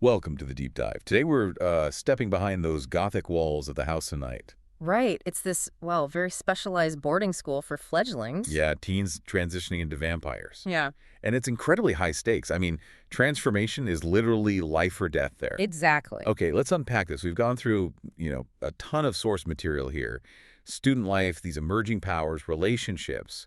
Welcome to the deep dive. Today we're stepping behind those gothic walls of the House of Night. Right. It's this, well, very specialized boarding school for fledglings. Yeah, teens transitioning into vampires. Yeah. And it's incredibly high stakes. I mean, transformation is literally life or death there. Exactly. Okay, let's unpack this. We've gone through, a ton of source material here. Student life, these emerging powers, relationships.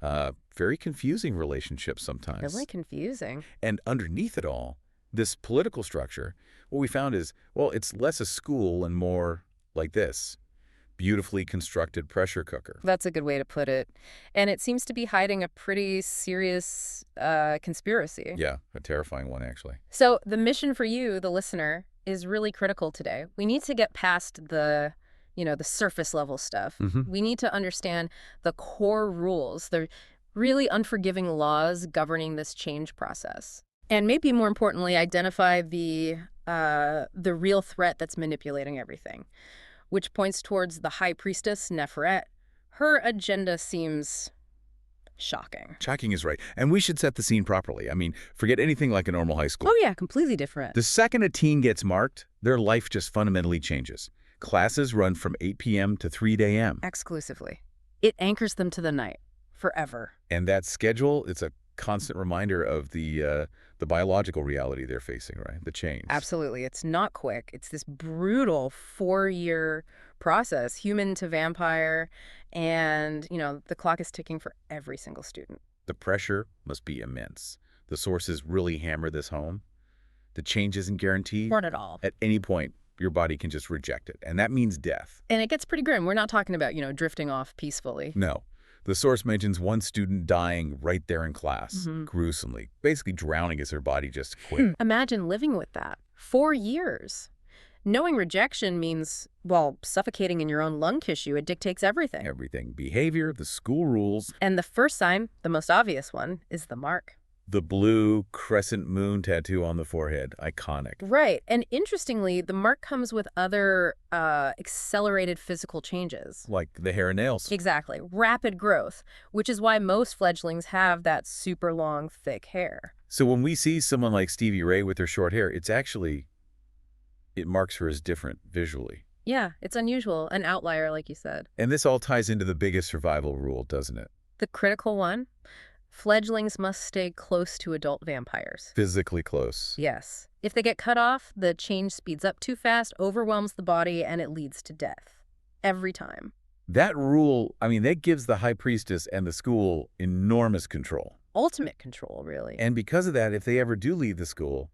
Very confusing relationships sometimes. Really confusing. And underneath it all, this political structure, what we found is, well, it's less a school and more like this. Beautifully constructed pressure cooker. That's a good way to put it. And it seems to be hiding a pretty serious conspiracy. Yeah, a terrifying one, actually. So the mission for you, the listener, is really critical today. We need to get past the surface level stuff. We need to understand the core rules, the really unforgiving laws governing this change process. And maybe more importantly, identify the real threat that's manipulating everything, which points towards the High Priestess Neferet. Her agenda seems shocking. Shocking is right. And we should set the scene properly. I mean, forget anything like a normal high school. Oh yeah, completely different. The second a teen gets marked, their life just fundamentally changes. Classes run from 8 p.m. to 3 a.m. Exclusively. It anchors them to the night, forever. And that schedule, it's a constant reminder of the biological reality they're facing, right? The change. Absolutely. It's not quick. It's this brutal 4-year process, human to vampire, and, the clock is ticking for every single student. The pressure must be immense. The sources really hammer this home. The change isn't guaranteed. Not at all. At any point, your body can just reject it, and that means death. And it gets pretty grim. We're not talking about, drifting off peacefully. No. The source mentions one student dying right there in class, gruesomely, basically drowning as her body just quit. Imagine living with that. 4 years. Knowing rejection means, well, suffocating in your own lung tissue. It dictates everything. Everything. Behavior, the school rules. And the first sign, the most obvious one, is the mark. The blue crescent moon tattoo on the forehead. Iconic. Right. And interestingly, the mark comes with other accelerated physical changes. Like the hair and nails. Exactly. Rapid growth, which is why most fledglings have that super long, thick hair. So when we see someone like Stevie Ray with her short hair, it marks her as different visually. Yeah, it's unusual, an outlier, like you said. And this all ties into the biggest survival rule, doesn't it? The critical one? Fledglings must stay close to adult vampires. Physically close. Yes. If they get cut off, the change speeds up too fast, overwhelms the body, and it leads to death. Every time. That rule, that gives the High Priestess and the school enormous control. Ultimate control, really. And because of that, if they ever do leave the school,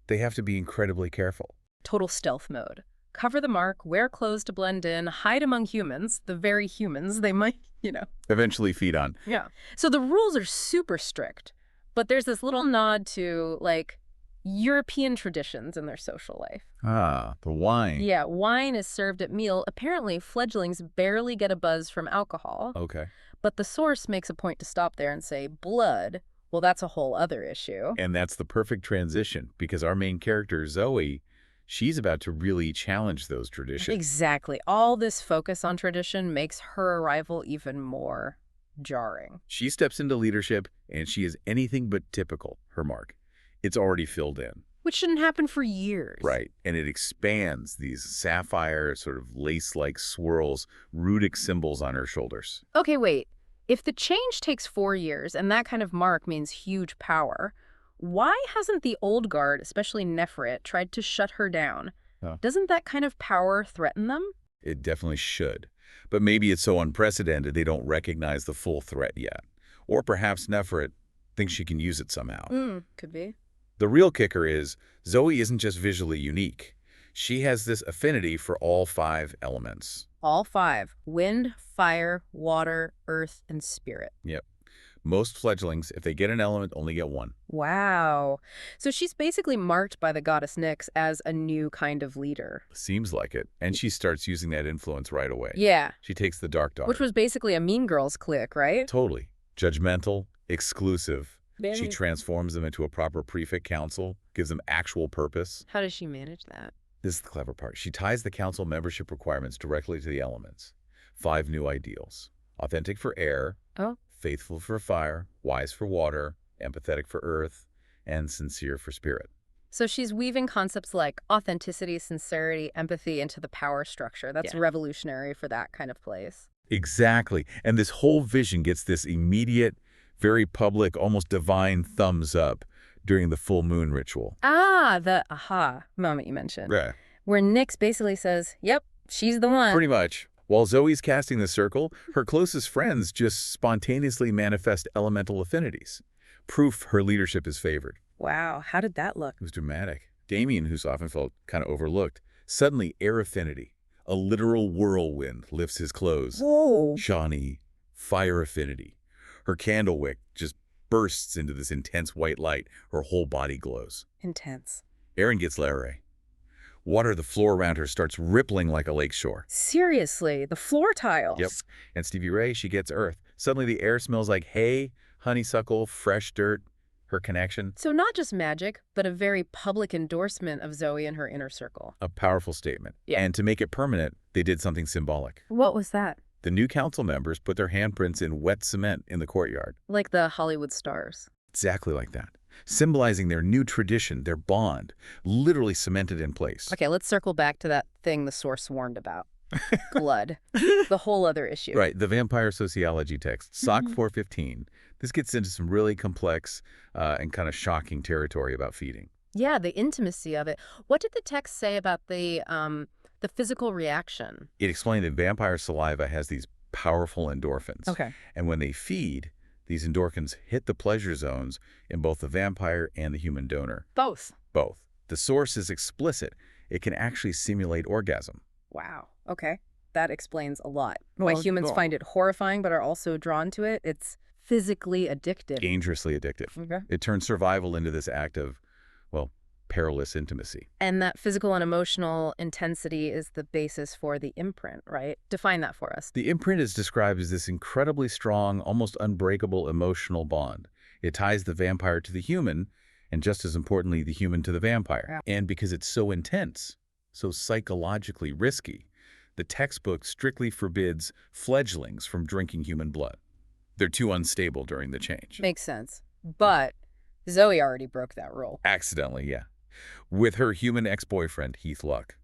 they have to be incredibly careful. Total stealth mode. Cover the mark, wear clothes to blend in, hide among humans, the very humans they might, Eventually feed on. Yeah. So the rules are super strict, but there's this little nod to, European traditions in their social life. Ah, the wine. Yeah, wine is served at meal. Apparently, fledglings barely get a buzz from alcohol. Okay. But the source makes a point to stop there and say, blood, well, that's a whole other issue. And that's the perfect transition, because our main character, Zoey, she's about to really challenge those traditions. Exactly. All this focus on tradition makes her arrival even more jarring. She steps into leadership, and she is anything but typical, her mark. It's already filled in. Which shouldn't happen for years. Right. And it expands these sapphire, sort of lace-like swirls, runic symbols on her shoulders. Okay, wait. If the change takes 4 years, and that kind of mark means huge power, why hasn't the old guard, especially Neferet, tried to shut her down? Oh. Doesn't that kind of power threaten them? It definitely should. But maybe it's so unprecedented they don't recognize the full threat yet. Or perhaps Neferet thinks she can use it somehow. Could be. The real kicker is Zoey isn't just visually unique. She has this affinity for all 5 elements. All 5. Wind, fire, water, earth, and spirit. Yep. Most fledglings, if they get an element, only get 1. Wow. So she's basically marked by the goddess Nyx as a new kind of leader. Seems like it. And she starts using that influence right away. Yeah. She takes the Dark Daughter. Which was basically a Mean Girls clique, right? Totally. Judgmental, exclusive. Very. She transforms them into a proper Prefect council, gives them actual purpose. How does she manage that? This is the clever part. She ties the council membership requirements directly to the elements. 5 new ideals. Authentic for air. Oh. Faithful for fire, wise for water, empathetic for earth, and sincere for spirit. So she's weaving concepts like authenticity, sincerity, empathy into the power structure. That's revolutionary for that kind of place. Exactly. And this whole vision gets this immediate, very public, almost divine thumbs up during the full moon ritual. Ah, the aha moment you mentioned. Yeah. Where Nyx basically says, yep, she's the one. Pretty much. While Zoe's casting the circle, her closest friends just spontaneously manifest elemental affinities. Proof her leadership is favored. Wow, how did that look? It was dramatic. Damien, who's often felt kind of overlooked, suddenly air affinity. A literal whirlwind lifts his clothes. Whoa. Shawnee, fire affinity. Her candle wick just bursts into this intense white light. Her whole body glows. Intense. Erin gets Larry. Water the floor around her starts rippling like a lake shore. Seriously, the floor tiles. Yep. And Stevie Ray, she gets earth. Suddenly the air smells like hay, honeysuckle, fresh dirt. Her connection. So not just magic, but a very public endorsement of Zoey and her inner circle. A powerful statement. Yeah. And to make it permanent, they did something symbolic. What was that? The new council members put their handprints in wet cement in the courtyard. Like the Hollywood stars. Exactly like that. Symbolizing their new tradition, their bond, literally cemented in place. Okay, let's circle back to that thing the source warned about. Blood. The whole other issue. Right, the vampire sociology text, SOC 415. This gets into some really complex and kind of shocking territory about feeding. Yeah, the intimacy of it. What did the text say about the physical reaction? It explained that vampire saliva has these powerful endorphins. Okay. And when they feed, these endorphins hit the pleasure zones in both the vampire and the human donor. Both. Both. The source is explicit. It can actually simulate orgasm. Wow. Okay. That explains a lot. Why humans find it horrifying but are also drawn to it. It's physically addictive. Dangerously addictive. Okay. It turns survival into this act of, well, perilous intimacy. And that physical and emotional intensity is the basis for the imprint, right? Define that for us. The imprint is described as this incredibly strong, almost unbreakable emotional bond. It ties the vampire to the human, and just as importantly, the human to the vampire. Yeah. And because it's so intense, so psychologically risky, the textbook strictly forbids fledglings from drinking human blood. They're too unstable during the change. Makes sense. But Zoey already broke that rule. Accidentally, yeah. With her human ex-boyfriend, Heath Luck.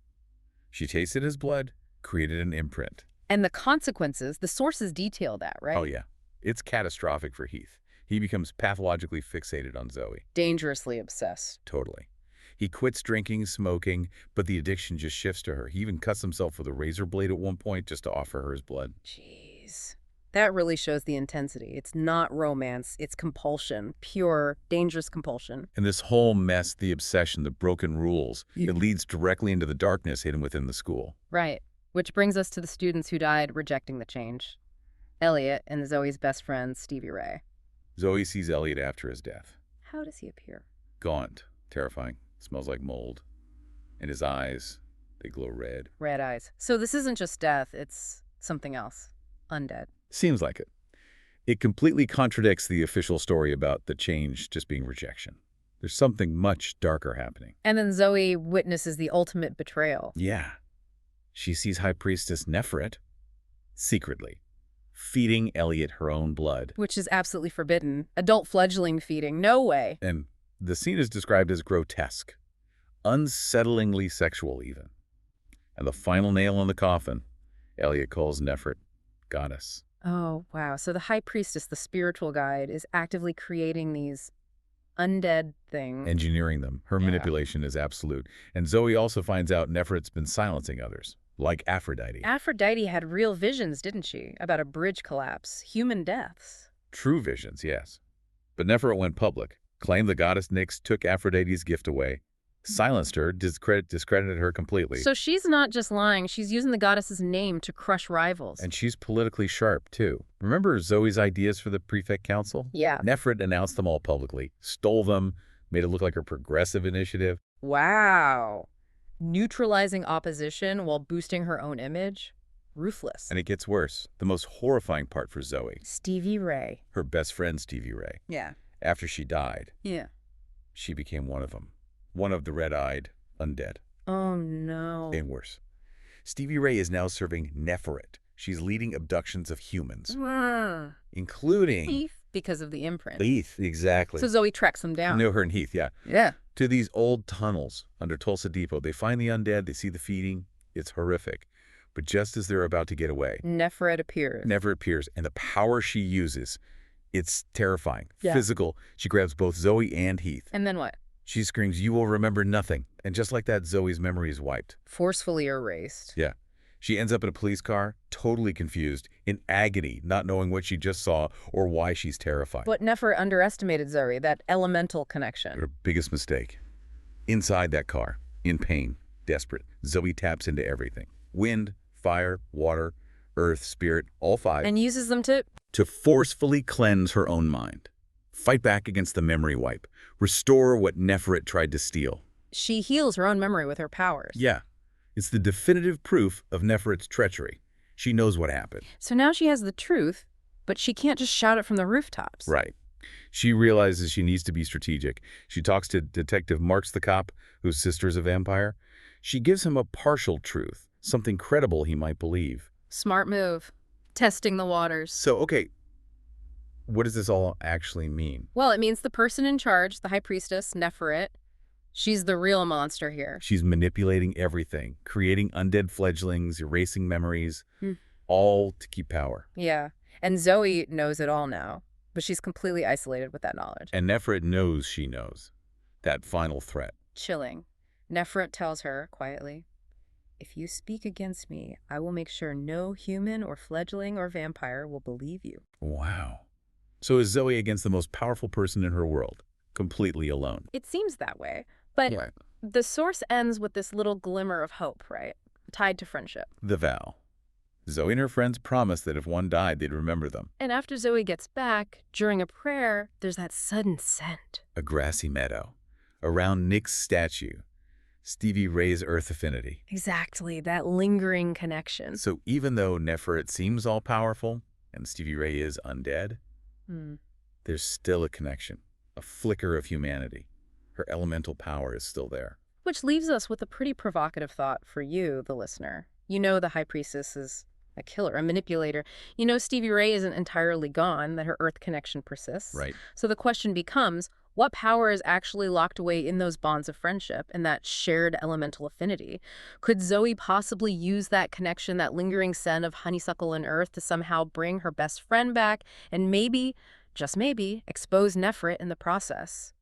She tasted his blood, created an imprint. And the consequences, the sources detail that, right? Oh, yeah. It's catastrophic for Heath. He becomes pathologically fixated on Zoey. Dangerously obsessed. Totally. He quits drinking, smoking, but the addiction just shifts to her. He even cuts himself with a razor blade at one point just to offer her his blood. Jeez. That really shows the intensity. It's not romance. It's compulsion. Pure, dangerous compulsion. And this whole mess, the obsession, the broken rules, it leads directly into the darkness hidden within the school. Right. Which brings us to the students who died rejecting the change. Elliot and Zoey's best friend, Stevie Ray. Zoey sees Elliot after his death. How does he appear? Gaunt, terrifying, smells like mold. And his eyes, they glow red. Red eyes. So this isn't just death, it's something else. Undead. Seems like it. It completely contradicts the official story about the change just being rejection. There's something much darker happening. And then Zoey witnesses the ultimate betrayal. Yeah. She sees High Priestess Neferet, secretly, feeding Elliot her own blood. Which is absolutely forbidden. Adult fledgling feeding. No way. And the scene is described as grotesque, unsettlingly sexual even. And the final nail in the coffin, Elliot calls Neferet goddess. Oh, wow. So the High Priestess, the spiritual guide, is actively creating these undead things. Engineering them. Her manipulation is absolute. And Zoey also finds out Neferet's been silencing others, like Aphrodite. Aphrodite had real visions, didn't she? About a bridge collapse, human deaths. True visions, yes. But Neferet went public, claimed the goddess Nyx took Aphrodite's gift away, silenced her, discredited her completely. So she's not just lying, she's using the goddess's name to crush rivals. And she's politically sharp, too. Remember Zoey's ideas for the Prefect Council? Yeah. Neferet announced them all publicly, stole them, made it look like a progressive initiative. Wow. Neutralizing opposition while boosting her own image? Ruthless. And it gets worse. The most horrifying part for Zoey. Stevie Ray. Her best friend, Stevie Ray. Yeah. After she died, Yeah. she became one of them. One of the red-eyed undead. Oh, no. And worse. Stevie Ray is now serving Neferet. She's leading abductions of humans, including Because of the imprint. Heath, exactly. So Zoey tracks them down. No, her and Heath, yeah. Yeah. To these old tunnels under Tulsa Depot. They find the undead, they see the feeding. It's horrific. But just as they're about to get away, Neferet appears. And the power she uses, it's terrifying. Yeah. Physical. She grabs both Zoey and Heath. And then what? She screams, "You will remember nothing." And just like that, Zoey's memory is wiped. Forcefully erased. Yeah. She ends up in a police car, totally confused, in agony, not knowing what she just saw or why she's terrified. But Neferet underestimated Zoey, that elemental connection. Her biggest mistake. Inside that car, in pain, desperate, Zoey taps into everything. Wind, fire, water, earth, spirit, all five. And uses them to forcefully cleanse her own mind. Fight back against the memory wipe. Restore what Neferet tried to steal. She heals her own memory with her powers. Yeah. It's the definitive proof of Neferet's treachery. She knows what happened. So now she has the truth, but she can't just shout it from the rooftops. Right. She realizes she needs to be strategic. She talks to Detective Marks the cop, whose sister's a vampire. She gives him a partial truth, something credible he might believe. Smart move. Testing the waters. So, okay, what does this all actually mean? Well, it means the person in charge, the High Priestess Neferet, she's the real monster here. She's manipulating everything, creating undead fledglings, erasing memories, all to keep power. Yeah, and Zoey knows it all now, but she's completely isolated with that knowledge. And Neferet knows she knows. That final threat. Chilling. Neferet tells her, quietly, "If you speak against me, I will make sure no human or fledgling or vampire will believe you." Wow. So is Zoey against the most powerful person in her world, completely alone? It seems that way, but Right. the source ends with this little glimmer of hope, right? Tied to friendship. The vow. Zoey and her friends promised that if one died, they'd remember them. And after Zoey gets back, during a prayer, there's that sudden scent. A grassy meadow. Around Nick's statue. Stevie Ray's Earth affinity. Exactly, that lingering connection. So even though Neferet seems all-powerful, and Stevie Ray is undead, there's still a connection, a flicker of humanity. Her elemental power is still there. Which leaves us with a pretty provocative thought for you, the listener. You know the High Priestess is a killer, a manipulator. You know Stevie Ray isn't entirely gone, that her Earth connection persists. Right. So the question becomes, what power is actually locked away in those bonds of friendship and that shared elemental affinity? Could Zoey possibly use that connection, that lingering scent of honeysuckle and earth, to somehow bring her best friend back and maybe, just maybe, expose Neferet in the process?